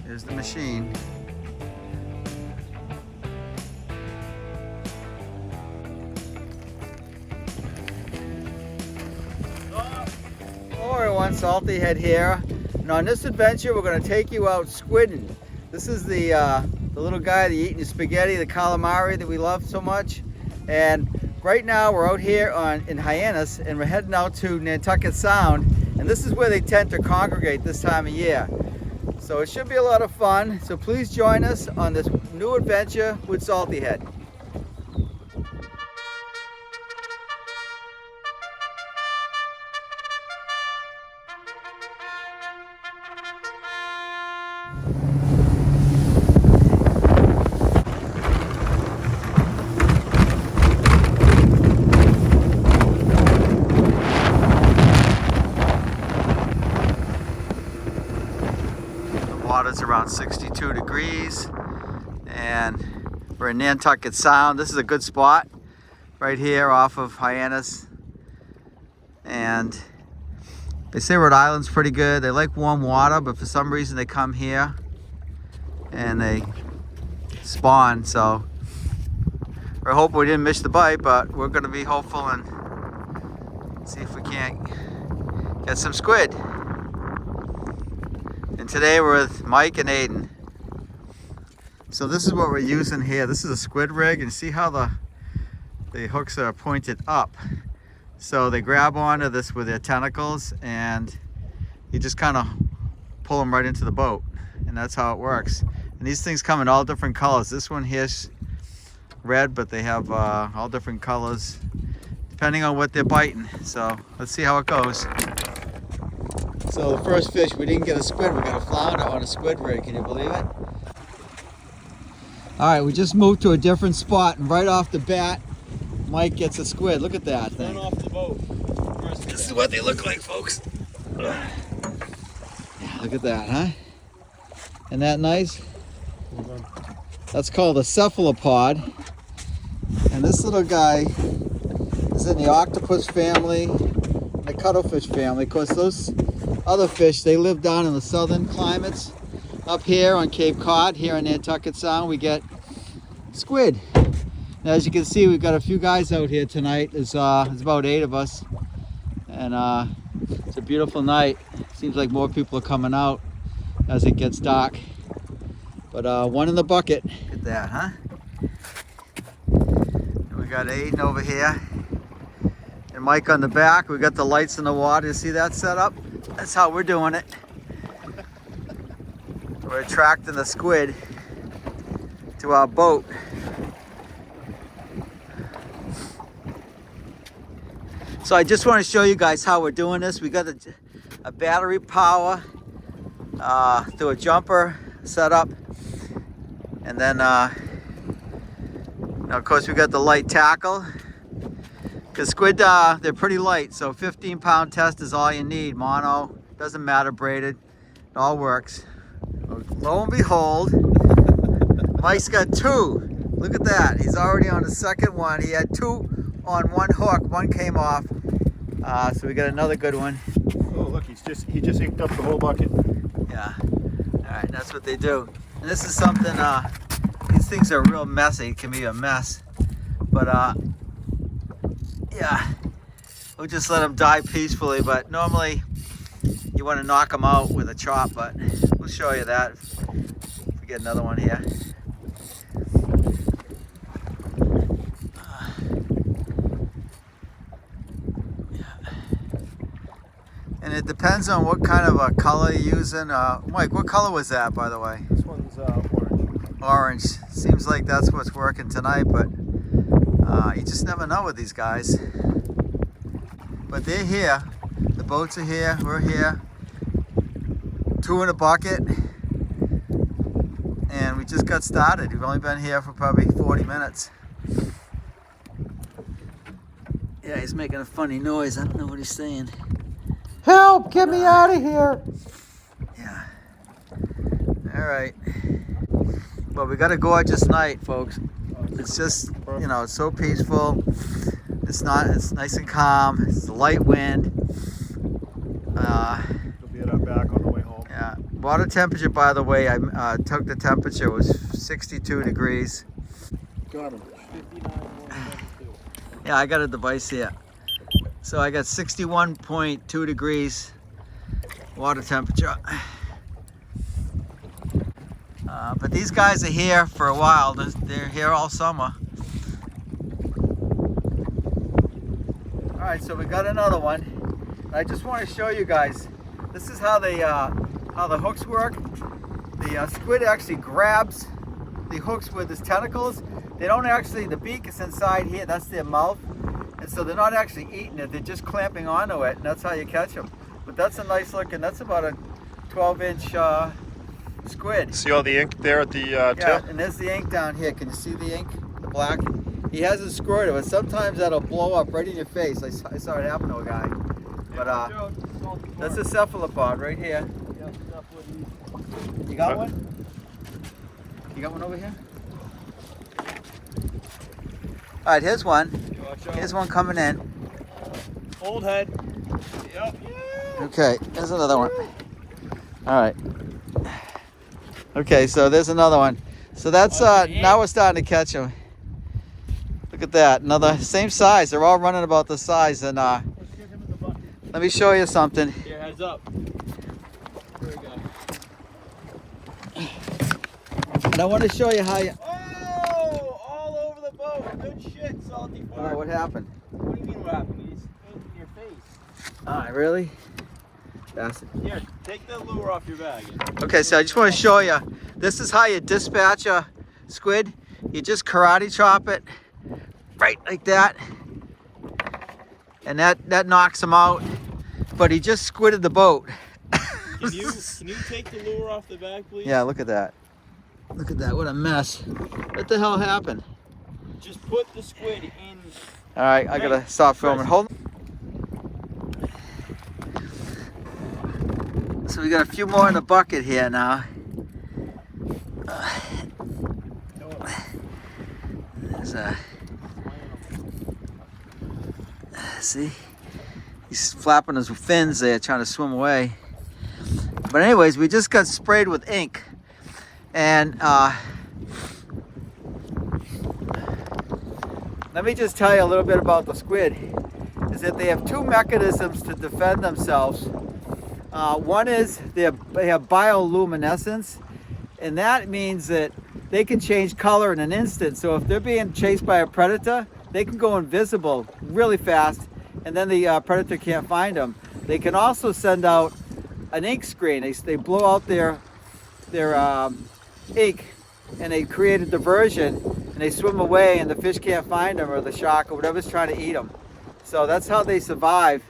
Here's the machine. Hello everyone, Saltyhead here. And on this adventure we're going to take you out squidding. This is the little guy that eating the spaghetti, the calamari that we love so much. And right now we're out here in Hyannis and we're heading out to Nantucket Sound. And this is where they tend to congregate this time of year. So it should be a lot of fun. So please join us on this new adventure with Saltyhead. Water's around 62 degrees and we're in Nantucket Sound. This is a good spot right here off of Hyannis, and they say Rhode Island's pretty good. They like warm water, but for some reason they come here and they spawn. So we're hoping we didn't miss the bite, but we're going to be hopeful and see if we can't get some squid. And today we're with Mike and Aiden. So this is what we're using here. This is a squid rig, and see how the hooks are pointed up. So they grab onto this with their tentacles and you just kind of pull them right into the boat. And that's how it works. And these things come in all different colors. This one here's red, but they have all different colors depending on what they're biting. So let's see how it goes. So the first fish, we didn't get a squid, we got a flounder on a squid rig. Can you believe it? All right, we just moved to a different spot, and right off the bat, Mike gets a squid. Look at that thing. Off the boat. This is what they look like, folks. Yeah, look at that, huh? Isn't that nice? That's called a cephalopod. And this little guy is in the octopus family, the cuttlefish family. Of course, those other fish, they live down in the southern climates. Up here on Cape Cod, here in Nantucket Sound, we get squid. Now, as you can see, we've got a few guys out here tonight. There's about 8 of us, and it's a beautiful night. Seems like more people are coming out as it gets dark. But one in the bucket. Look at that, huh? And we got Aiden over here, and Mike on the back. We got the lights in the water. You see that setup? That's how we're doing it. We're attracting the squid to our boat. So I just want to show you guys how we're doing this. We got a battery power through a jumper set up, and then of course we got the light tackle. Because squid, they're pretty light, so 15-pound test is all you need. Mono, doesn't matter, braided, it all works. Lo and behold, Mike's got 2. Look at that, he's already on the second one. He had 2 on one hook, one came off. So we got another good one. Oh look, he just inked up the whole bucket. Yeah, all right, that's what they do. And this is something, these things are real messy, it can be a mess. But yeah, we'll just let them die peacefully, but normally you want to knock them out with a chop, but we'll show you that if we get another one here. And it depends on what kind of a color you're using. Mike, what color was that, by the way? This one's orange. Orange. Seems like that's what's working tonight, but you just never know with these guys. But they're here. The boats are here. We're here. 2 in a bucket. And we just got started. We've only been here for probably 40 minutes. Yeah, he's making a funny noise. I don't know what he's saying. Help! Get me out of here! Yeah. All right. Well, we got a gorgeous night, folks. It's just, you know, it's so peaceful. It's nice and calm. It's a light wind. We'll be at our back on the way home. Yeah. Water temperature, by the way, I took the temperature, was 62 degrees. Got him. 59.72. Yeah, I got a device here. So I got 61.2 degrees water temperature. But these guys are here for a while. They're here all summer. All right, so we got another one. I just want to show you guys. This is how the hooks work. The squid actually grabs the hooks with his tentacles. They don't actually, the beak is inside here, that's their mouth. And so they're not actually eating it, they're just clamping onto it, and that's how you catch them. But that's a nice looking, that's about a 12-inch squid. See all the ink there at the Yeah, tip? and there's the ink down here. Can you see the ink, the black? He hasn't squirted, but sometimes that'll blow up right in your face. I saw it happen to a guy. But that's a cephalopod right here. You got one? You got one over here? All right, here's one. Here's one coming in. Old head. Yep. Okay, there's another one. All right. Okay, so there's another one. So that's now we're starting to catch them. Look at that, another same size. They're all running about the size. And Let's get him in the bucket. let me show you something. Here, heads up. Here we go. And I want to show you how you. Oh, all over the boat. Good shit, Salty All right, what happened? What do you mean what happened? He's in your face. All right, really? Bastard. Here, take the lure off your bag. Okay, so I just want to show you. This is how you dispatch a squid. You just karate chop it, right like that, and that knocks him out. But he just squidded the boat. Can you take the lure off the bag, please? Yeah, look at that. Look at that. What a mess. What the hell happened? Just put the squid in. All right, I gotta stop filming. Hold on. So we got a few more in the bucket here now. There's a. See, he's flapping his fins there, trying to swim away. But anyways, we just got sprayed with ink, and let me just tell you a little bit about the squid. Is that they have two mechanisms to defend themselves. One is they have bioluminescence, and that means that they can change color in an instant. So if they're being chased by a predator, they can go invisible really fast, and then the predator can't find them. They can also send out an ink screen. They blow out their ink, and they create a diversion, and they swim away, and the fish can't find them, or the shark, or whatever's trying to eat them. So that's how they survive.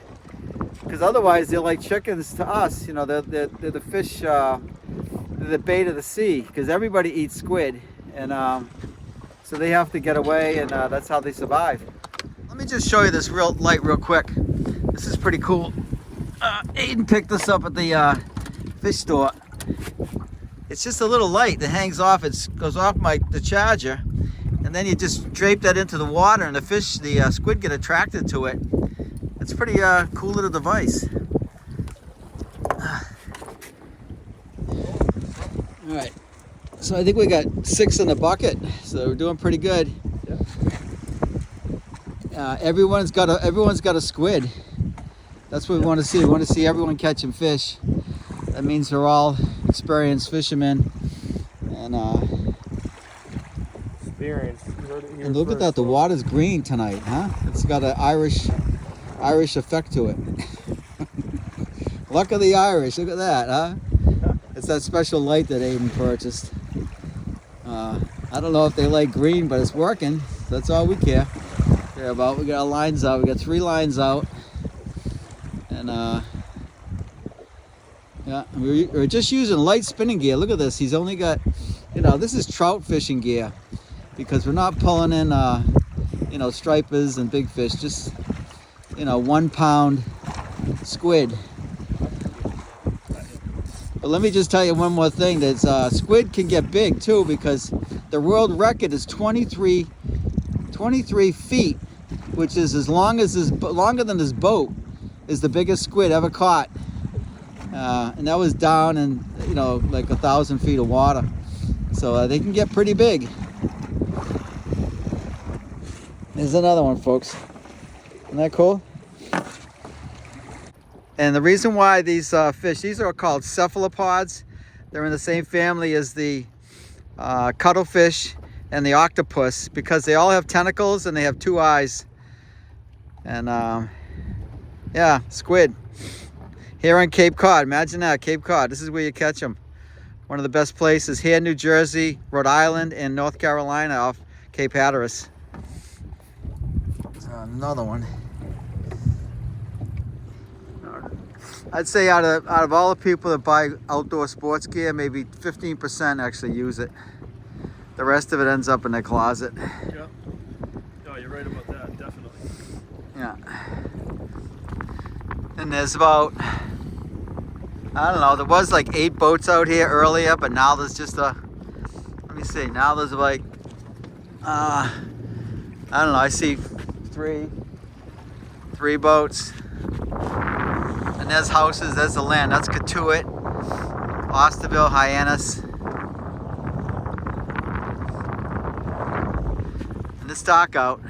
Because otherwise they're like chickens to us, you know. They're the fish, they're the bait of the sea. Because everybody eats squid, and so they have to get away, and that's how they survive. Let me just show you this light real quick. This is pretty cool. Aiden picked this up at the fish store. It's just a little light that hangs off. It goes off the charger, and then you just drape that into the water, and the squid get attracted to it. It's a pretty cool little device. All right, so I think we got 6 in the bucket, so we're doing pretty good. Everyone's got a squid. That's what we want to see. We want to see everyone catching fish. That means they're all experienced fishermen. And and look at that, the water's green tonight, huh? It's got an Irish effect to it. Luck of the Irish, look at that, huh? It's that special light that Aiden purchased. I don't know if they like green, but it's working. That's all we care about. We got our lines out. We got 3 lines out. And yeah, we're just using light spinning gear. Look at this. He's only got, this is trout fishing gear, because we're not pulling in, stripers and big fish. Just, 1 pound squid. But let me just tell you one more thing. That squid can get big too, because the world record is 23 feet, which is longer than this boat. Is the biggest squid ever caught, and that was down in you know, like 1,000 feet of water. So they can get pretty big. There's another one, folks. Isn't that cool? And the reason why these fish, these are called cephalopods. They're in the same family as the cuttlefish and the octopus, because they all have tentacles and they have 2 eyes. And yeah, squid. Here on Cape Cod, imagine that, Cape Cod. This is where you catch them. One of the best places here in New Jersey, Rhode Island, and North Carolina off Cape Hatteras. Another one. I'd say out of all the people that buy outdoor sports gear, maybe 15% actually use it. The rest of it ends up in their closet. Yeah. No, you're right about that, definitely. Yeah. And there's about, I don't know, there was like 8 boats out here earlier, but now there's just let me see, now there's like, I don't know, I see three boats. And there's houses, there's the land, that's Katuitt, Osterville, Hyannis. And it's dark out.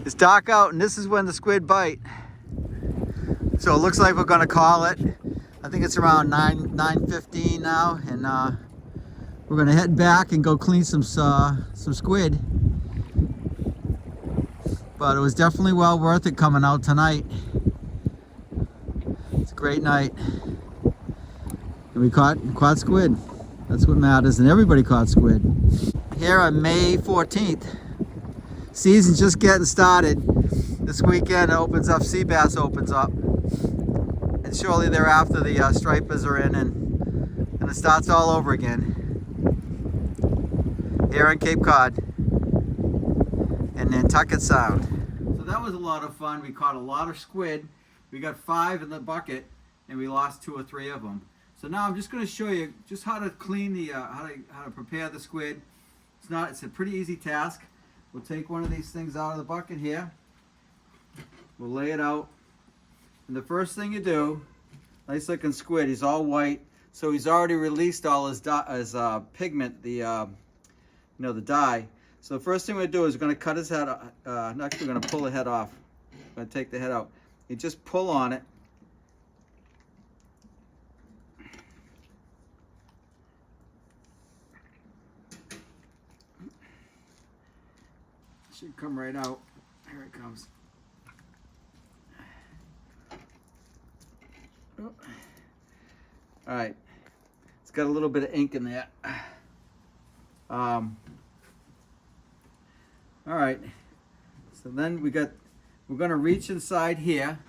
It's dark out, and this is when the squid bite. So it looks like we're gonna call it. I think it's around 9:15 now, and we're gonna head back and go clean some squid. But it was definitely well worth it coming out tonight. It's a great night. And we caught squid. That's what matters, and everybody caught squid. Here on May 14th. Season's just getting started. This weekend it opens up, sea bass opens up. And shortly thereafter the stripers are in, and it starts all over again. Here on Cape Cod and Nantucket Sound. So that was a lot of fun. We caught a lot of squid. We got 5 in the bucket, and we lost 2 or 3 of them. So now I'm just going to show you just how to clean the, how to prepare the squid. It's a pretty easy task. We'll take one of these things out of the bucket here. We'll lay it out. And the first thing you do, nice looking squid, he's all white. So he's already released all his pigment, the the dye. So the first thing we do is we're going to cut his head, actually we're going to pull the head off. We're going to take the head out. You just pull on it. Should come right out. Here it comes. Oh. All right. It's got a little bit of ink in there. All right. So then we're going to reach inside here,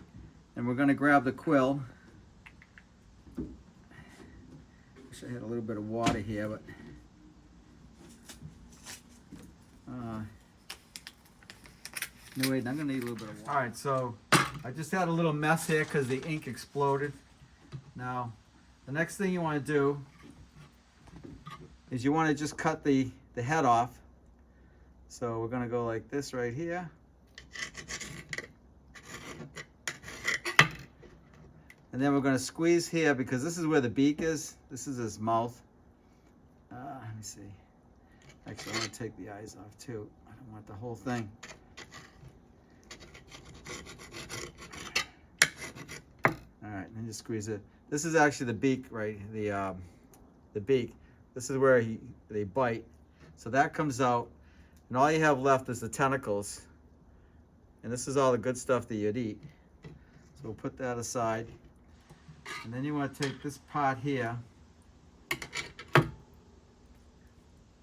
and we're going to grab the quill. Wish I had a little bit of water here, but no, wait, I'm gonna need a little bit of water. All right, so I just had a little mess here because the ink exploded. Now, the next thing you want to do is you want to just cut the head off. So we're gonna go like this right here. And then we're gonna squeeze here because this is where the beak is. This is his mouth. Let me see. Actually, I'm gonna take the eyes off too. I don't want the whole thing. All right, and then just squeeze it. This is actually the beak, right? The beak. This is where they bite. So that comes out, and all you have left is the tentacles. And this is all the good stuff that you'd eat. So we'll put that aside. And then you want to take this part here.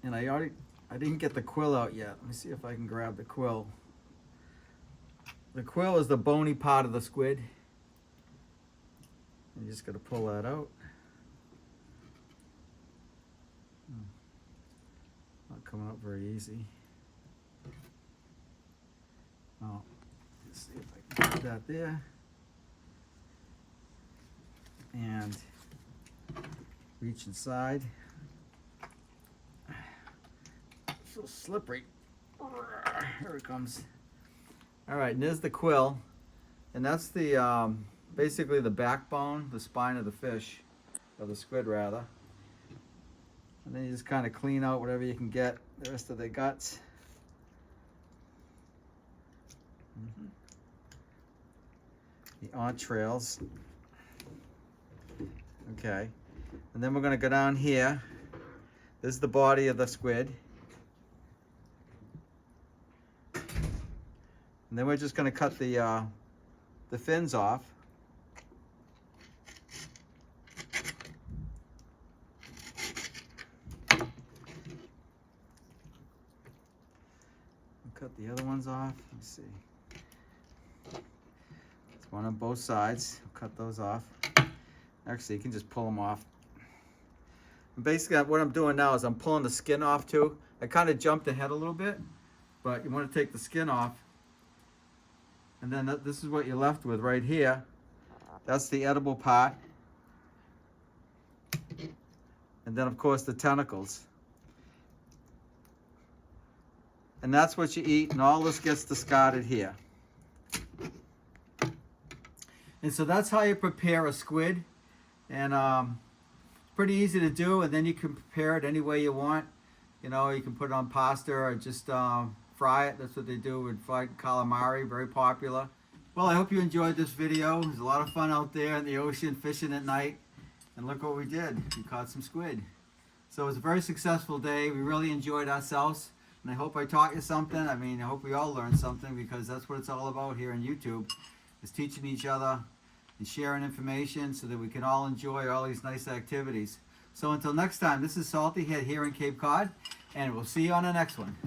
And I didn't get the quill out yet. Let me see if I can grab the quill. The quill is the bony part of the squid. You just got to pull that out. Not coming out very easy. Oh, let's see if I can put that there. And reach inside. So slippery. Here it comes. All right, and there's the quill, and that's the basically the backbone, the spine of the fish, or the squid rather. And then you just kind of clean out whatever you can get, the rest of the guts. The entrails. Okay. And then we're going to go down here. This is the body of the squid. And then we're just going to cut the fins off. Cut the other ones off. Let me see. There's one on both sides. Cut those off. Actually, you can just pull them off. And basically, what I'm doing now is I'm pulling the skin off too. I kind of jumped ahead a little bit, but you want to take the skin off. And then this is what you're left with right here. That's the edible part. And then, of course, the tentacles. And that's what you eat, and all this gets discarded here. And so that's how you prepare a squid. And it's pretty easy to do, and then you can prepare it any way you want. You know, you can put it on pasta or just fry it. That's what they do with fried calamari, very popular. Well, I hope you enjoyed this video. It was a lot of fun out there in the ocean fishing at night. And look what we did. We caught some squid. So it was a very successful day. We really enjoyed ourselves. And I hope I taught you something. I mean, I hope we all learned something, because that's what it's all about here on YouTube, is teaching each other and sharing information so that we can all enjoy all these nice activities. So until next time, this is Saltyhead here in Cape Cod, and we'll see you on the next one.